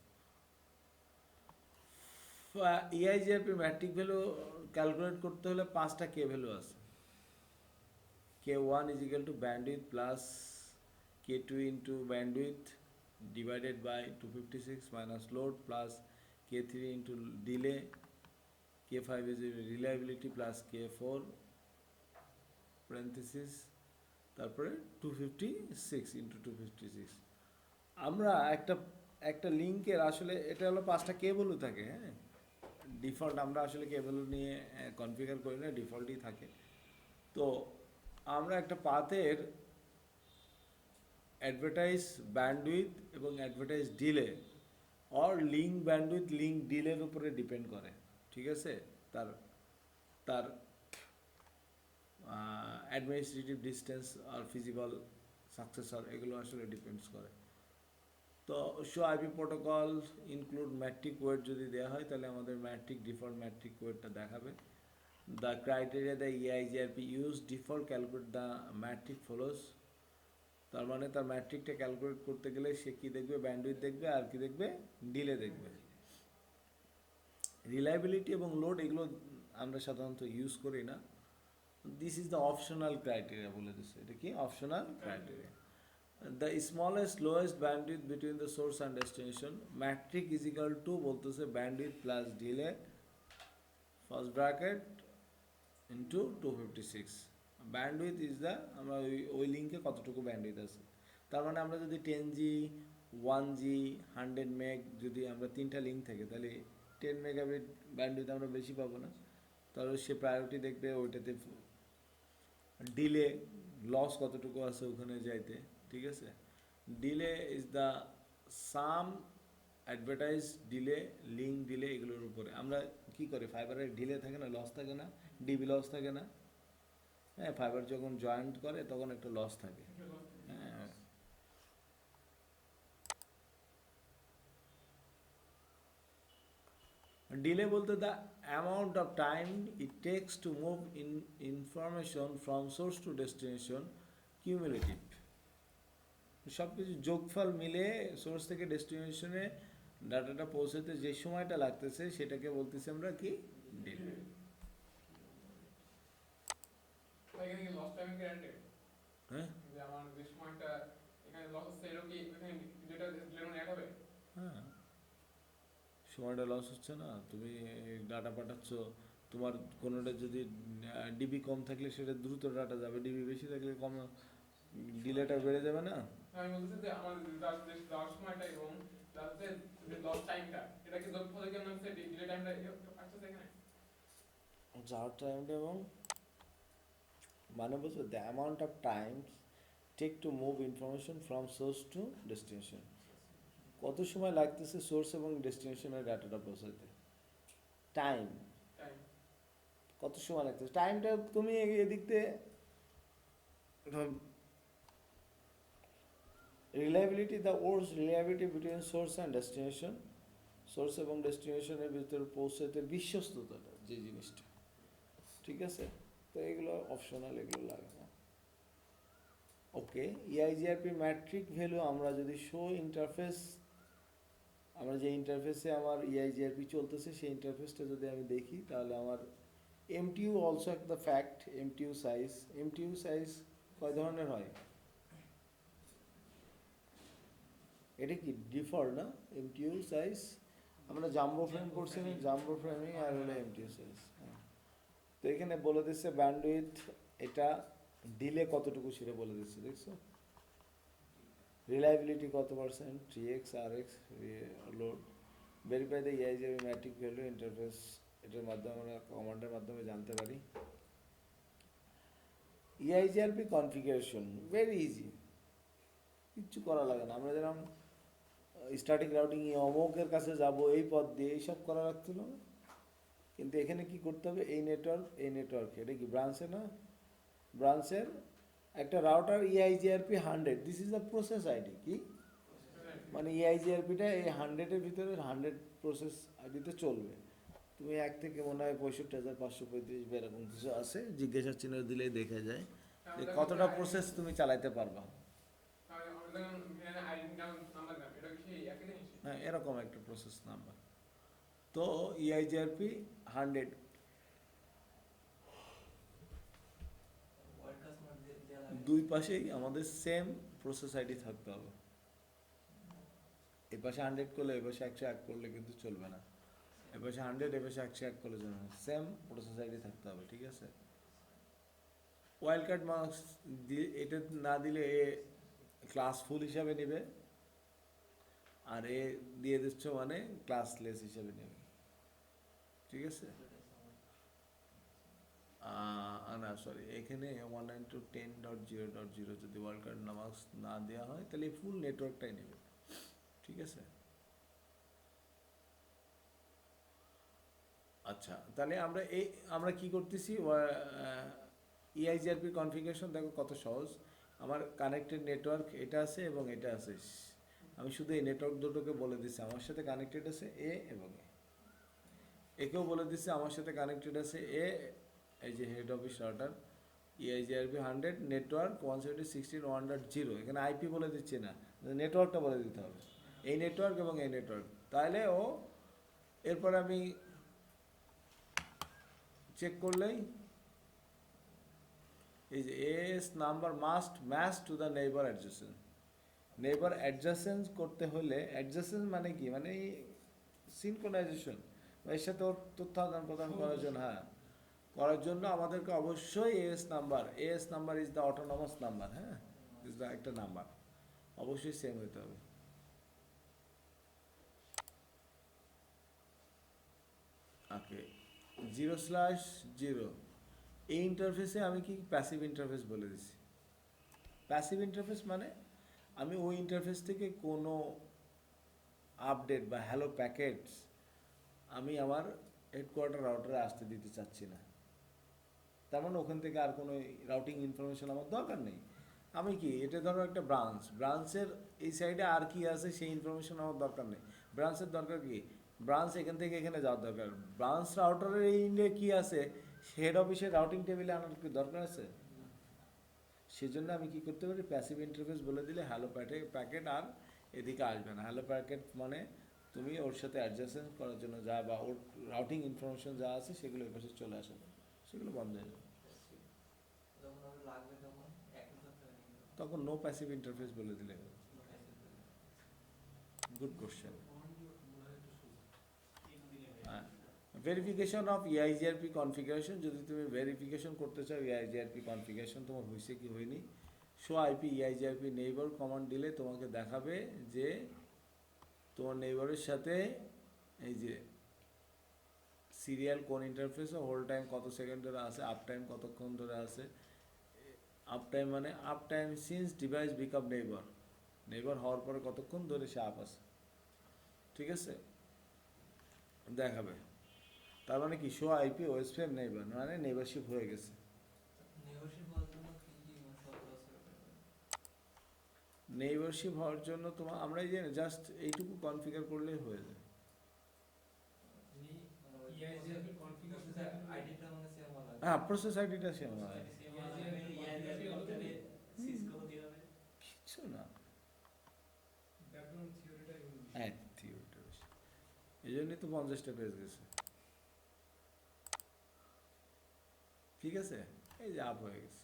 ইআইজিআরপি ম্যাট্রিক ভ্যালু ক্যালকুলেট করতে হলে 5টা কে ভ্যালু আছে। K1 is equal to bandwidth plus K2 into bandwidth divided by 256 minus load plus K3 into delay, K5 is reliability plus K4 parenthesis তারপরে 256 into 256। আমরা একটা লিঙ্কের আসলে এটা হলো 5টা কেবলও থাকে, হ্যাঁ, ডিফল্ট আমরা আসলে কেবল নিয়ে কনফিগার করি না, ডিফল্টই থাকে। তো আমরা একটা পাথের অ্যাডভার্টাইজ ব্যান্ডউইথ এবং advertise delay or link bandwidth link ডিলের উপরে ডিপেন্ড করে, ঠিক আছে, তার তার অ্যাডমিনিস্ট্রেটিভ ডিস্টেন্স আর ফিজিক্যাল সাকসেসর এগুলো আসলে ডিপেন্ডস করে। তো show IP protocol include metric weight যদি দেওয়া হয় তাহলে আমাদের ম্যাট্রিক ডিফল্ট ম্যাট্রিক ওয়েটটা দেখাবে। The criteria the ইআইজিআরপি use default calculate the matric follows, তার মানে তার ম্যাট্রিকটা ক্যালকুলেট করতে গেলে সে কী দেখবে, ব্যান্ডউইথ দেখবে আর কি দেখবে, ডিলে দেখবে। রিলায়েবিলিটি এবং লোড এগুলো আমরা সাধারণত ইউজ করি না, this is the optional criteria বলে দিচ্ছে, এটা কি optional criteria. The smallest lowest bandwidth between the source and destination metric is equal to বলতেছে bandwidth plus delay first bracket into 256। Bandwidth is the আমরা ওই লিঙ্কে কতটুকু ব্যান্ডউইথ আছে, তার মানে আমরা যদি 10G 1G 100 মেগ যদি আমরা 3টা লিঙ্ক থাকে তাহলে 10 মেগাবিট ব্যান্ডউইথ আমরা বেশি পাবো না, তাহলে সে প্রায়োরিটি দেখবে ওইটাতে। ডিলে লস কতটুকু আছে ওখানে যাইতে, ঠিক আছে। Delay is the some advertise delay link delay এগুলোর উপরে আমরা কি করে, ফাইবারের ডিলে থাকে না, লস থাকে না, ডিবি লস থাকে না, হ্যাঁ, ফাইবার যখন জয়েন্ট করে তখন একটা লস থাকে, হ্যাঁ। ডিলে বলতে the amount of time it takes to move information from source to destination cumulative, সব কিছু যোগফল মিলে সোর্স থেকে ডেস্টিনেশনে ডাটাটা পৌঁছাতে যে সময়টা লাগতেছে সেটাকে বলতেছি আমরা কি, ডিলে। হ্যাঁ, হ্যাঁ, সময়টা লস হচ্ছে না, তুমি ডাটা পাঠাচ্ছ, তোমার কোনোটা যদি ডিবি কম থাকলে সেটা দ্রুত ডাটা যাবে, ডিবি বেশি থাকলে কম, ডিলেটা বেড়ে যাবে না। আমি বলতেছি যে আমার যাওয়ার সময়টা এবং যাতে যে লস টাইমটা এটা কি যোগ করে কেন হচ্ছে ডিলে টাইমটা আসছে এখানে যাওয়ার টাইমটা এবং মানে বুঝছো, the amount of times take to move information from source to destination, কত সময় লাগতেছে সোর্স এবং ডেস্টিনেশনের ডাটাটা পৌঁছাতে, টাইম কত সময় লাগতেছে, টাইমটা তুমি এদিক থেকে reliability the worse reliability between source and destination, source এবং ডেস্টিনেশনের ভিতরে পৌঁছাতে বিশ্বস্ততাটা যে জিনিসটা, ঠিক আছে। তো এগুলো অপশনাল, এগুলো লাগে না। ওকে, ইআইজিআরপি ম্যাট্রিক ভ্যালু আমরা যদি শো ইন্টারফেস, আমরা যে ইন্টারফেসে আমার ইআইজিআরপি চলতেছে সেই ইন্টারফেসটা যদি আমি দেখি তাহলে আমার এমটিইউ অলসো একটা ফ্যাক্ট, এমটিইউ সাইজ কয় ধরনের হয়, এটা কি ডিফল্ট না, এমটিইউ সাইজ আমরা জাম্বো ফ্রেম করছি না, জাম্বো ফ্রেমিং আর হলো এমটিইউ সাইজ। তো এখানে বলে দিচ্ছে ব্যান্ডউইথ, এটা ডিলে কতটুকু সেটা বলে দিচ্ছে, দেখছো, রিলায়েবিলিটি কত percent, 3x RX load, verify the ইআইজিআরপি matric value interface, এটার মাধ্যমে আমরা কমান্ডের মাধ্যমে জানতে পারি। ইআইজিআরপি কনফিগারেশন ভেরি ইজি, কিচ্ছু করা লাগে না, আমরা যেরকম স্ট্যাটিক রাউটিং অমুকের কাছে যাব এই পথ দিয়ে এইসব করা লাগছিল না, কিন্তু এখানে কি করতে হবে, এই নেটওয়ার্ক এটা কি ব্রাঞ্চে না, ব্রাঞ্চের একটা router ইআইজিআরপি 100, this is the process ID, কি মানে ইআইজিআরপিটা এই 100-এর ভিতরে 100 প্রসেস আইডিতে চলবে। তুমি এক থেকে মনে হয় 65,535 এরকম কিছু আছে, জিজ্ঞাসা চিহ্ন দিলেই দেখা যায় যে কতটা প্রসেস তুমি চালাইতে পারবা। এরকম একটা প্রসেস নাম্বার। তো ইআইজিআরপি 100 দুই পাশেই আমাদের সেম প্রসেস আইডি থাকতে হবে। এ পাশে 100 করলে এ পাশে 101 করলে কিন্তু চলবে না, এ পাশে 100 এ পাশে 101 করলে চলবে না, সেম প্রসেস আইডি থাকতে হবে, ঠিক আছে। ওয়াইল্ড কার্ড মার্কস এটা না দিলে এ ক্লাস ফুল হিসাবে নেবে, আর এ দিয়ে দিচ্ছ মানে ক্লাসলেস হিসাবে নেবে, ঠিক আছে। না সরি, এখানে 192.10.0.0 যদি ওয়ার্ল্ড কার্ড মার্কস না দেওয়া হয় তাহলে ফুল নেটওয়ার্কটাই নেবে, ঠিক আছে। আচ্ছা, তাহলে আমরা কি করতেছি, ইআইজিআরপি কনফিগারেশন দেখো কত সহজ। আমার কানেক্টেড নেটওয়ার্ক এটা আছে এবং এটা আছে, আমি শুধু এই নেটওয়ার্ক দুটোকে বলে দিচ্ছি আমার সাথে কানেক্টেড আছে এ এবং একেও বলে দিচ্ছি আমার সাথে কানেক্টেড আছে এ, এই যে হেড অফিস রাউটার ইআইজিআরপি 100 নেটওয়ার্ক 172.16.1.0, এখানে আইপি বলে দিচ্ছি না, নেটওয়ার্কটা বলে দিতে হবে, এই নেটওয়ার্ক এবং এই নেটওয়ার্ক। তাহলে ও এরপর আমি চেক করলেই এই যে S number must match two the neighbour adjacent. Neighbour adjacent করতে হলে, অ্যাডজাসেন্ট মানে কি, মানে সিনক্রোনাইজেশন, এর সাথে ওর তথ্য আদান প্রদান করার জন্য, হ্যাঁ করার জন্য আমাদেরকে অবশ্যই S number is the autonomous number, হ্যাঁ ইজ দ্য একটা নাম্বার, অবশ্যই সেম হতে হবে। ওকে, 0/0 এই ইন্টারফেসে আমি কি প্যাসিভ ইন্টারফেস বলে দিছি। প্যাসিভ ইন্টারফেস মানে আমি ওই ইন্টারফেস থেকে কোনো আপডেট বা হ্যালো প্যাকেটস আমি আমার হেডকোয়ার্টার রাউটারে আসতে দিতে চাচ্ছি না, তার মানে ওখান থেকে আর কোনো রাউটিং ইনফরমেশন আমার দরকার নেই। আমি কি, এটা ধরো একটা ব্রাঞ্চের এই সাইডে আর কি আছে সেই ইনফরমেশন আমার দরকার নেই। ব্রাঞ্চের দরকার কি, ব্রাঞ্চ এখান থেকে এখানে যাওয়ার দরকার, ব্রাঞ্চ রাউটারের এই ইন্ডিয়া কী আছে হেড অফিসের রাউটিং টেবিলে আনার কি দরকার আছে। সেজন্য আমি কি করতে পারি, প্যাসিভ ইন্টারফেস বলে দিলে হ্যালো প্যাকেট আর এদিকে আসবে না। হ্যালো প্যাকেট মানে তুমি ওর সাথে অ্যাডজাস্টমেন্ট করার জন্য যা বা ওর রাউটিং ইনফরমেশন যা আছে সেগুলো এর পাশে চলে আসে, সেগুলো বন্ধ হয়ে যাবে। তখন নো প্যাসিভ ইন্টারফেস বলে দিলে। Good question. Verification of ইআইজিআরপি configuration, যদি তুমি ভেরিফিকেশন করতে চাও ইআইজিআরপি কনফিগারেশন তোমার হয়েছে কি হয়নি, শো আইপি ইআইজিআরপি নেইবার কমান্ড দিলে তোমাকে দেখাবে যে তোমার নেইবারের সাথে এই যে সিরিয়াল কোন ইন্টারফেসে হোল্ড টাইম কত সেকেন্ড ধরে আছে, আপ টাইম কতক্ষণ ধরে আছে। আপ টাইম মানে up time since device become neighbour হওয়ার পরে কতক্ষণ ধরে সে আপ আছে, ঠিক আছে, দেখাবে। তার মানে কি, শো আইপি ওএসপিএম নেইবার মানে নেইবারশিপ হয়ে গেছে। নেইবারশিপ হওয়ার জন্য তোমার আমরা এই যে জাস্ট এইটুকু কনফিগার করলেই হয়ে যায়। হ্যাঁ, প্রসেস আইডিটা সেম হয়, কিচ্ছু না, হ্যাঁ থিওরিটা বেশি, এই জন্যই তো 50টা পেজ গেছে, ঠিক আছে। এই যে আপ হয়ে গেছে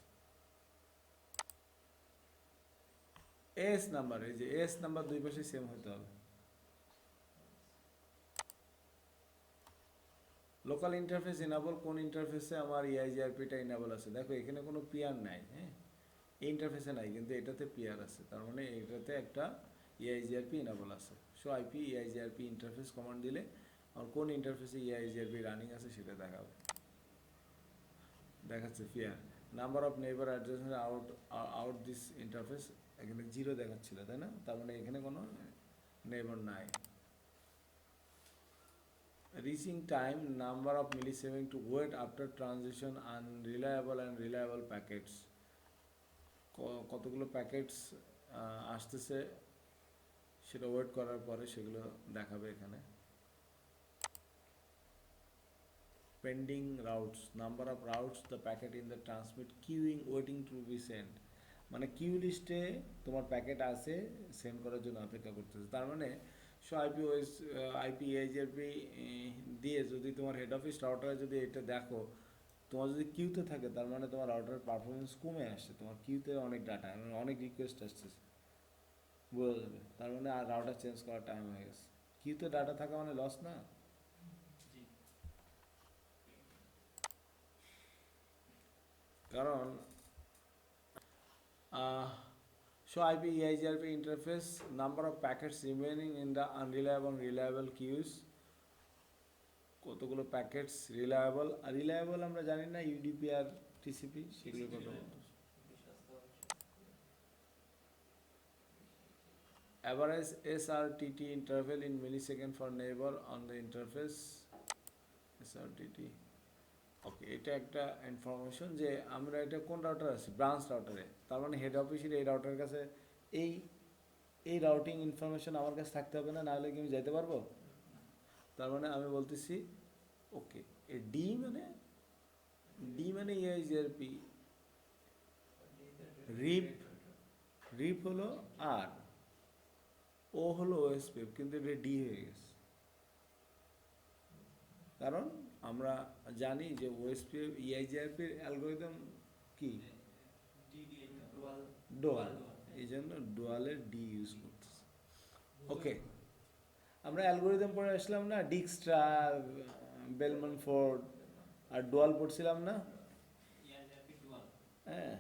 এস নাম্বার, এই যে এস নাম্বার দুই পাশে সেম হতে হবে। লোকাল ইন্টারফেস ইনাবল, কোন ইন্টারফেসে আমার ইআইজিআরপিটা ইনাবল আছে, দেখো এখানে কোনো পিআর নাই, হ্যাঁ এই ইন্টারফেসে নাই কিন্তু এটাতে পিআর আছে, তার মানে এটাতে একটা ইআইজিআরপি ইনাবল আছে। সো আইপি ইআইজিআরপি ইন্টারফেস কমান্ড দিলে আর কোন ইন্টারফেসে ইআইজিআরপি রানিং আছে সেটা দেখাবে, দেখাচ্ছে PR. Number of neighbour address out this interface, এখানে 0 দেখাচ্ছিল তাই না, তার মানে এখানে কোনো নেইবার নাই। Reaching time, number of milliseconds to wait after transition, unreliable and reliable packets, কতগুলো প্যাকেটস আসতেছে সেটা ওয়েট করার পরে সেগুলো দেখাবে এখানে। Pending routes, number of routes the packet in the transmit queueing waiting to be send, মানে কিউ লিস্টে তোমার প্যাকেট আছে সেন্ড করার জন্য অপেক্ষা করতেছে। তার মানে সো আইপিওএস আইপিএইচআরপি দিয়ে যদি তোমার হেড অফিস রাউটারে যদি এটা দেখো, তোমার যদি কিউতে থাকে তার মানে তোমার রাউটারের পারফরমেন্স কমে আসছে, তোমার কিউতে অনেক ডাটা অনেক রিকোয়েস্ট আসছে, বোঝা যাবে তার মানে আর রাউটার চেঞ্জ করার টাইম হয়ে গেছে। কিউতে ডাটা থাকা মানে লস না। কারণ show IP EIGRP interface number of packets remaining in the unreliable reliable queues, কতগুলো প্যাকেটস রিলায়েবল, আর রিলায়েবল আমরা জানি না ইউডিপি আর টিসিপি, সেগুলো কত average SRTT interval in millisecond for neighbor on the interface SRTT। ওকে, এটা একটা ইনফরমেশন যে আমরা এটা কোন রাউটার আছে, ব্রাঞ্চ রাউটারে, তার মানে হেড অফিসের এই রাউটারের কাছে এই এই রাউটিং ইনফরমেশন আমার কাছে থাকতে হবে না, নাহলে কি আমি যেতে পারবো? তার মানে আমি বলতেছি ওকে, এই ডি মানে ইআইজিআরপি, রিপ রিপ হলো আর, ও হলো ওএসপি, কিন্তু এটা ডি হয়ে গেছে, কারণ আমরা জানি যে ওএসপি ইআইজিআরপির অ্যালগোরিদম কি ডোয়াল, এই জন্য ডোয়ালের ডি ইউজ করতেছে। ওকে, আমরা অ্যালগোরিদম পড়ে আসলাম না, ডিক্সট্রা, বেলমান ফোর্ড, আর ডোয়াল পড়ছিলাম না? হ্যাঁ,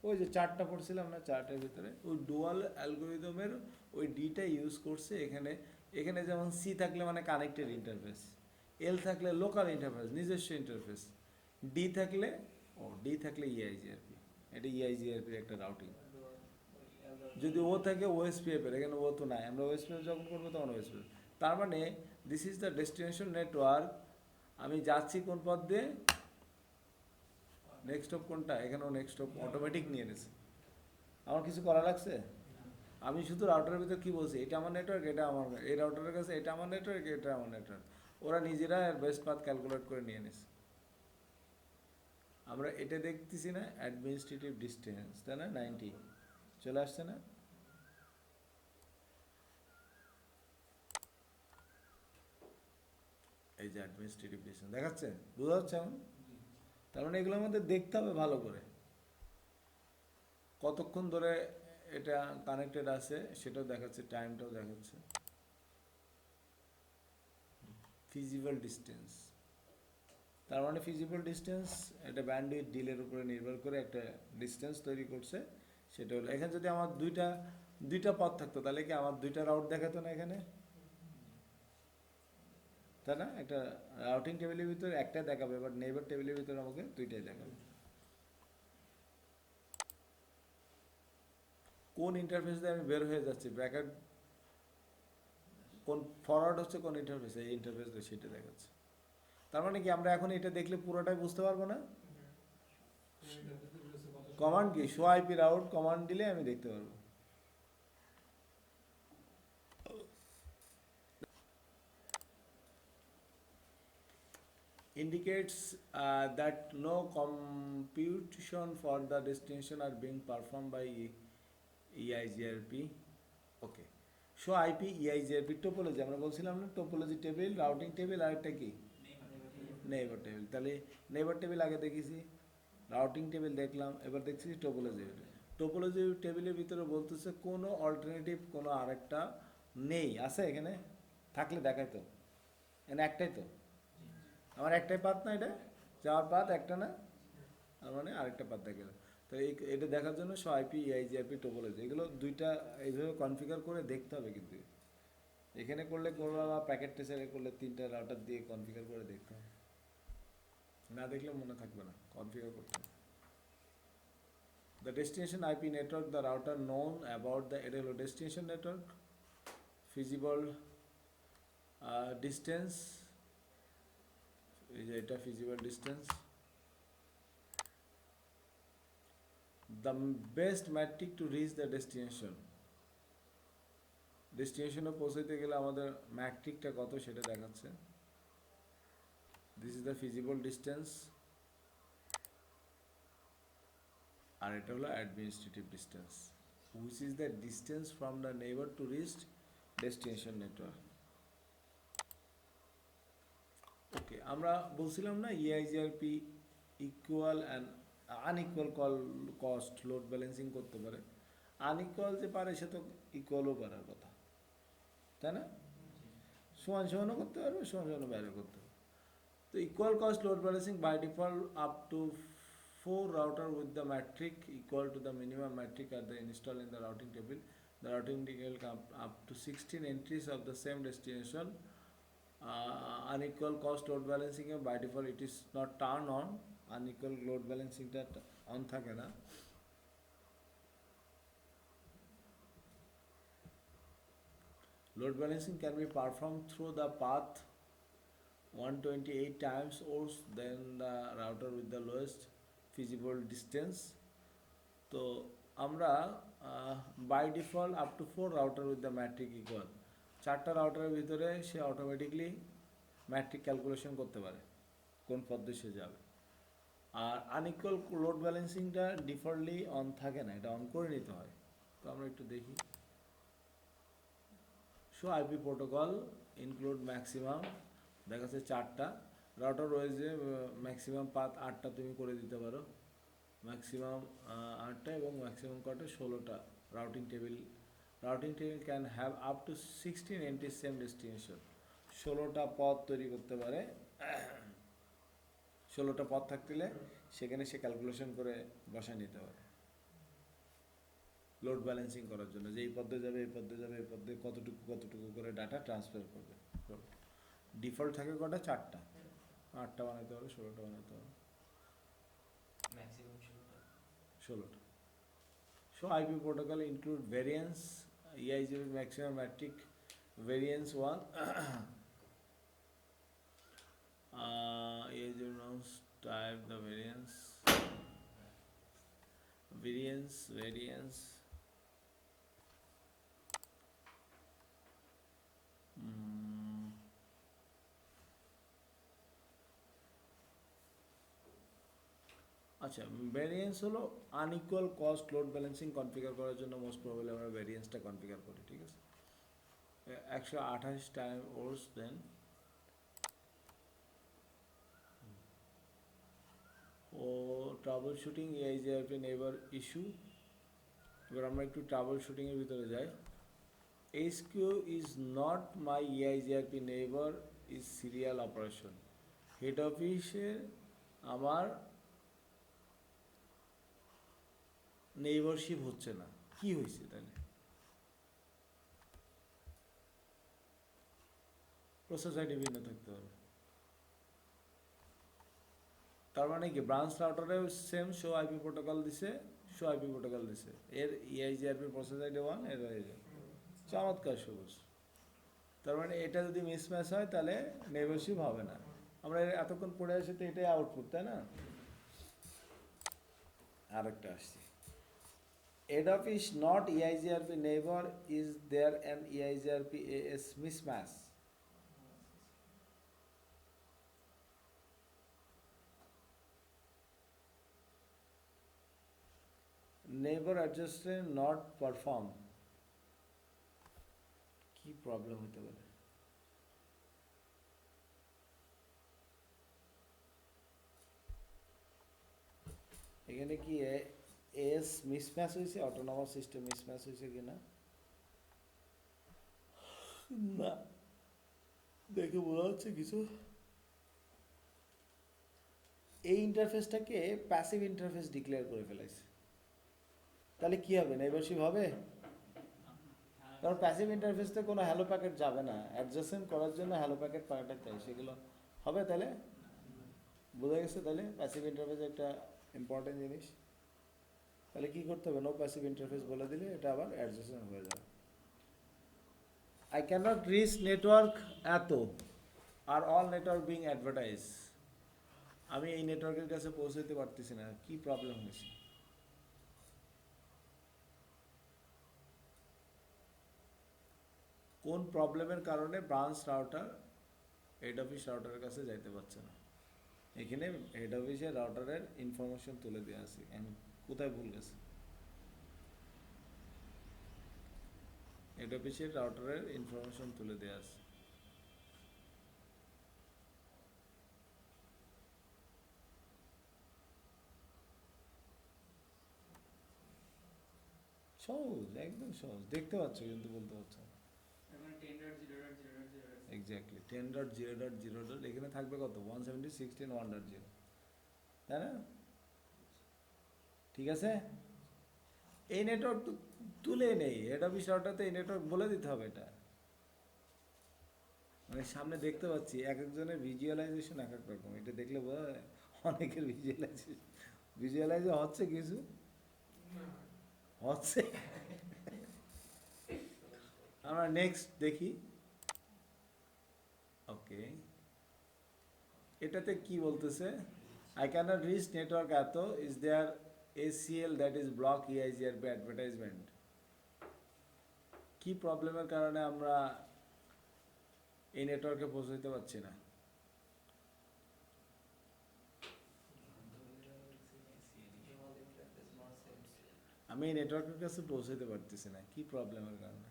ওই যে চারটা পড়ছিলাম না, চারটার ভিতরে ওই ডুয়াল অ্যালগোরিদমের ওই ডিটা ইউজ করছে এখানে। এখানে যেমন সি থাকলে মানে কানেক্টেড ইন্টারফেস, এল থাকলে লোকাল ইন্টারফেস নিজস্ব ইন্টারফেস, ডি থাকলে ইআইজিআরপি, এটা ইআইজিআরপির একটা রাউটিং। যদি ও থাকে ওএসপিএফ এর, এখানে ও তো নাই, আমরা ওএসপিএফ যখন করবো তখন ওএসপিএফ। তার মানে this is the destination network, আমি যাচ্ছি কোন পথ দিয়ে, নেক্সট স্টপ কোনটা, এখানেও নেক্সট স্টপ অটোমেটিক নিয়ে নিছে, আমার কিছু করা লাগছে? আমি শুধু রাউটারের ভিতর কি বলছি, এটা আমার নেটওয়ার্ক, এটা আমার, এই রাউটারের কাছে এটা আমার নেটওয়ার্ক, এটা আমার নেটওয়ার্ক, ওরা নিজেরা বেস্ট পাথ ক্যালকুলেট করে নিয়ে নিছে। আমরা এটা দেখতেছি না, অ্যাডমিনিস্ট্রেটিভ ডিস্টেন্স, তাই না, 90 চলে আসছে না? এই যে অ্যাডমিনিস্ট্রেটিভ ডিস্টেন্স দেখাচ্ছে, বোঝা যাচ্ছে এখন? তার মানে এগুলো আমাদের দেখতে হবে ভালো করে, কতক্ষণ ধরে এটা কানেক্টেড আছে সেটাও দেখাচ্ছে, টাইমটাও দেখাচ্ছে। ফিজিবল ডিস্টেন্স, তার মানে ফিজিবল ডিস্টেন্স এটা ব্যান্ডউইথ ডিলের উপরে নির্ভর করে একটা ডিস্টেন্স তৈরি করছে, সেটা হলো, এখানে যদি আমার দুইটা পথ থাকতো তাহলে কি আমার দুইটা রাউট দেখাতো না এখানে, তাই না? একটা রাউটিং টেবিলের ভিতরে একটা দেখাবে, বাট নেইবার টেবিলের ভিতরে আমাকে দুইটাই দেখাবে। কোন ইন্টারফেস দিয়ে আমি বের হয়ে যাচ্ছি, ব্র্যাকেট কোন ফরওয়ার্ড হচ্ছে কোন ইন্টারফেসে, এই ইন্টারফেস দিয়ে সেটা দেখাচ্ছে। তার মানে কি আমরা এখন এটা দেখলে পুরোটাই বুঝতে পারবো না? কমান্ড কি, শো আইপি রাউট কমান্ড দিলে আমি দেখতে পারবো। Indicates that no computation for the destination are being performed by EIGRP. Okay. Show IP EIGRP topology, আমরা বলছিলাম না টোপোলজি টেবিল, রাউটিং টেবিল, আর একটা কি নেইবার টেবিল। তাহলে নেইবার টেবিল আগে দেখেছি, রাউটিং টেবিল দেখলাম, এবার দেখছি টোপোলজি টেবিল। টোপোলজি টেবিলের ভিতরে বলতেছে কোনো অল্টারনেটিভ কোনো আরেকটা নেই, আছে এখানে, থাকলে দেখাই তো, এখানে একটাই তো, আমার একটাই পাত না, এটা যাওয়ার পাত একটা না, তার মানে আরেকটা পাত দেখে। তো এটা দেখার জন্য সো আইপি ইআইজিআরপি টোপোলজি, এগুলো দুইটা এইভাবে কনফিগার করে দেখতে হবে, কিন্তু এখানে করলে করবা বা প্যাকেট টেসারে করলে তিনটা রাউটার দিয়ে কনফিগার করে দেখতে হবে, না দেখলে মনে থাকবে না, কনফিগার করতে হবে। The destination IP network, the router known about the, এটা হলো ডেস্টিনেশন নেটওয়ার্ক। ফিজিবল ডিস্টেন্স, এই যে এটা feasible distance. The best metric to reach the destination, ডেস্টিনেশনে পৌঁছাতে গেলে আমাদের ম্যাট্রিকটা কত সেটা দেখাচ্ছে। This is the feasible distance, আর এটা হলো administrative distance, which is the distance from the neighbour to reach destination network. আমরা বলছিলাম না EIGRP equal and unequal cost load balancing করতে পারে। আনইকুয়াল যে পারে সে তো ইকুয়ালও পারার কথা, তাই না? সমান সমানও করতে পারবে, সমান সমানও বাইরে করতে পারবে। তো equal cost load balancing by default up to 4 router with the metric equal to the minimum metric at the install in the routing table. The routing table come up to 16 entries of the same destination. Unequal cost load balancing by default it is not turned on. Unequal load balancing that on থাকে না। Load balancing can be performed through the path 128 times or then the router with the lowest feasible distance. তো আমরা by default up to 4 router with the metric equal, 4টা রাউটারের ভিতরে সে automatically matric calculation করতে পারে কোন পদ্ধতি সে যাবে। আর আনইকুয়াল লোড ব্যালেন্সিংটা ডিফল্টলি অন থাকে না, এটা অন করে নিতে হয়। তো আমরা একটু দেখি। Show IP protocol include maximum, দেখা যাচ্ছে 4টা রাউটার রয়েছে, ম্যাক্সিমাম পাথ 8টা তুমি করে দিতে পারো, ম্যাক্সিমাম 8টা এবং ম্যাক্সিমাম কটা 16টা। Routing table can have up to 16 entry same destination, 16টা পথ তৈরি করতে পারে। 16টা পথ থাকলে সেখানে সে ক্যালকুলেশন করে বসায় নিতে পারে লোড ব্যালেন্সিং করার জন্য, যে এই পথে যাবে এই পথে যাবে এই পথে কতটুকু করে ডাটা ট্রান্সফার করবে। ডিফল্ট থাকে কটা? 4টা, 8টা বানাতে হবে, 16টা বানাতে হবে, ম্যাক্সিমাম 16টা। So IP protocol include variance, EIGRP maximum metric variance 1, EIGRP nouns type the variance আচ্ছা, ভ্যারিয়েন্স হলো unequal cost load balancing configure করার জন্য মোস্ট প্রবাবলি আমরা ভ্যারিয়েন্সটা কনফিগার করি, ঠিক আছে? 128 টাইম ওর্স দেন ও troubleshooting EIGRP neighbour issue. এবার আমরা একটু ট্রাবল শুটিংয়ের ভিতরে যাই। HQ is not my EIGRP neighbor is serial operation. Head অফিসে আমার নেইবারশিপ হচ্ছে না, কি হয়েছে তাহলে? প্রসেস আইডি ভিন্ন থাকতে হবে। তার মানে কি ব্রাঞ্চ রাউটারেও সেম শো আইপি প্রোটোকল দিছে, এর EIGRP প্রসেস আইডি 1, এর চমৎকার সবুজ। তার মানে এটা যদি মিসম্যাচ হয় তাহলে নেইবারশিপ হবে না। আমরা এতক্ষণ পড়ে আসি তো এটাই আউটপুট, তাই না? আরেকটা আসছি, head office not EIGRP neighbor, is there an EIGRP AS mismatch? Neighbor adjustment not perform, কি প্রবলেম হতে পারে? এখানে কি এস মিসম্যাচ হয়েছে, অটোনমাস সিস্টেম মিসম্যাচ হয়েছে কিনা না দেখে বোঝা হচ্ছে কিছু। এই ইন্টারফেসটাকে প্যাসিভ ইন্টারফেস ডিক্লেয়ার করে ফেলাইছে, তাহলে কি হবে? নেইবারশিপ হবে? কারণ প্যাসিভ ইন্টারফেসতে কোনো হ্যালো প্যাকেট যাবে না, অ্যাডজাসেন্ট করার জন্য হ্যালো প্যাকেট চাই, সেগুলো হবে। তাহলে বোঝা গেছে, তাহলে প্যাসিভ ইন্টারফেস একটা ইম্পর্টেন্ট জিনিস। তাহলে কি করতে হবে? নো প্যাসিভ ইন্টারফেস বলে দিলে এটা আবার অ্যাডজাসেন্ট হয়ে যাবে। I cannot reach network এত, আর অল নেটওয়ার্ক বিং অ্যাডভার্টাইজ, আমি এই নেটওয়ার্কের কাছে পৌঁছাতে পারতেছি না, কি প্রবলেম হয়েছে? কোন প্রবলেমের কারণে ব্রাঞ্চ রাউটার হেড অফিস রাউটারের কাছে যাইতে পারছে না? এখানে হেড অফিসের রাউটারের ইনফরমেশন তুলে দেওয়া আছে, কোথায় ভুল গেছে? হেড অফিসের রাউটারের ইনফরমেশন তুলে দেওয়া আছে। সহজ, একদম সহজ, দেখতে পাচ্ছ কিন্তু বলতে পারছো না। এখানে 10.0.0.0 এক্স্যাক্টলি 10.0.0. এখানে থাকবে কত 170 16 1.0, তাই না? ঠিক আছে, এই নেটওয়ার্ক তুলে নেই, হেড অফিস রাউটারতে এই নেটওয়ার্ক বলে দিতে হবে। এটা মানে সামনে দেখতে পাচ্ছি এক একজনের ভিজুয়ালাইজেশন এক এক রকম, এটা দেখলে বোঝা যায় অনেকের ভিজুয়ালাইজ হচ্ছে কিছু না হচ্ছে। আমরা নেক্সট দেখি। ওকে, এটাতে কি বলতেছে? আই ক্যানট রিচ নেটওয়ার্ক এত is there ACL that is block EIGRP advertisement. কি প্রবলেমের কারণে আমরা এই নেটওয়ার্কে পৌঁছাতে পারছি না? আমি এই নেটওয়ার্কের কাছে পৌঁছাতে পারতেছি না, কি প্রবলেমের কারণে?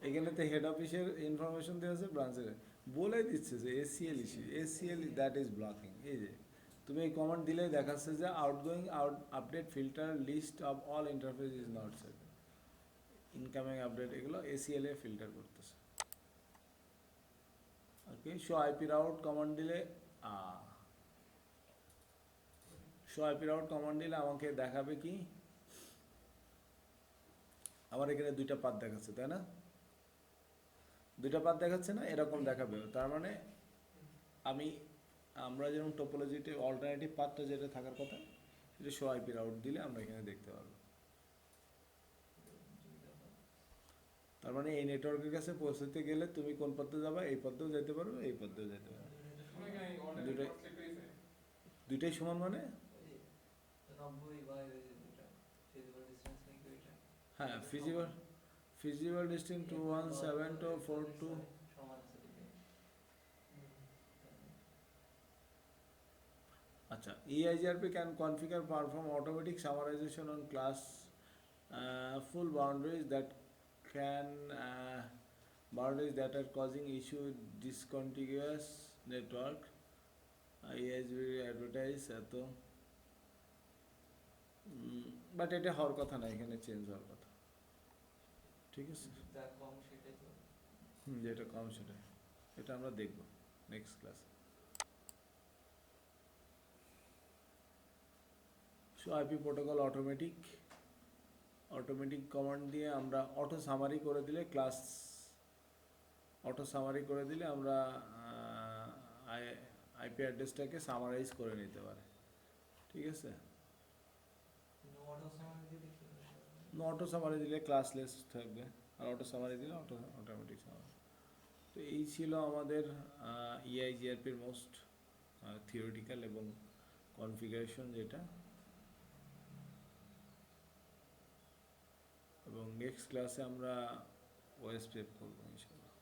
এখানে তো হেড অফিসের ইনফরমেশন দেওয়া আছে, ব্রাঞ্চের বলে দিচ্ছে যে ACL issue, ACL that is blocking. এই যে তুমি এই কমান্ড দিলেই দেখাচ্ছে যে outgoing update filter list of all interface is not set, incoming update এগুলো ACL এ ফিল্টার করতেছে। Okay, show IP route command দিলে শো আইপি রাউট কমান্ড দিলে আমাকে দেখাবে কি? আমার এখানে দুইটা পাথ দেখাচ্ছে, তাই না? দুইটা পাথ দেখাচ্ছে না, এরকম দেখাবে। তার মানে আমরা যেমন টোপোলজিতে অল্টারনেটিভ পাথটা যেটা থাকার কথা সেটা শো আইপি রাউট দিলে আমরা এখানে দেখতে পারবো। তার মানে এই নেটওয়ার্কের কাছে পৌঁছতে গেলে তুমি কোন পথে যাবে? এই পথেও যেতে পারবে, এই পথেও যেতে পারবে। দুইটাই সমান মানে? হ্যাঁ, ফিজিবল ডিস্টেন্স 217 to 42। আচ্ছা, EIGRP can configure perform automatic summarization on class full boundaries that are causing issue with discontiguous network. EIGRP advertise এত, বাট এটা হওয়ার কথা না, এখানে চেঞ্জ হওয়ার কথা। ঠিক আছে, যেটা কম সেটাই, এটা আমরা দেখব নেক্সট ক্লাসে। So IP protocol automatic command দিয়ে আমরা অটো সামারি করে দিলে আমরা আইপি অ্যাড্রেসটাকে সামারাইজ করে নিতে পারে। ঠিক আছে, অটো সামারি দিলে ক্লাসলেস থাকবে, আর অটো সামারি দিলে অটোমেটিক সামারি। তো এই ছিল আমাদের EIGRPর মোস্ট থিওরিটিক্যাল এবং কনফিগারেশন যেটা, এবং নেক্সট ক্লাসে আমরা ওএসপিএফ করবো ইনশাআল্লাহ।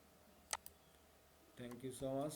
Thank you so much.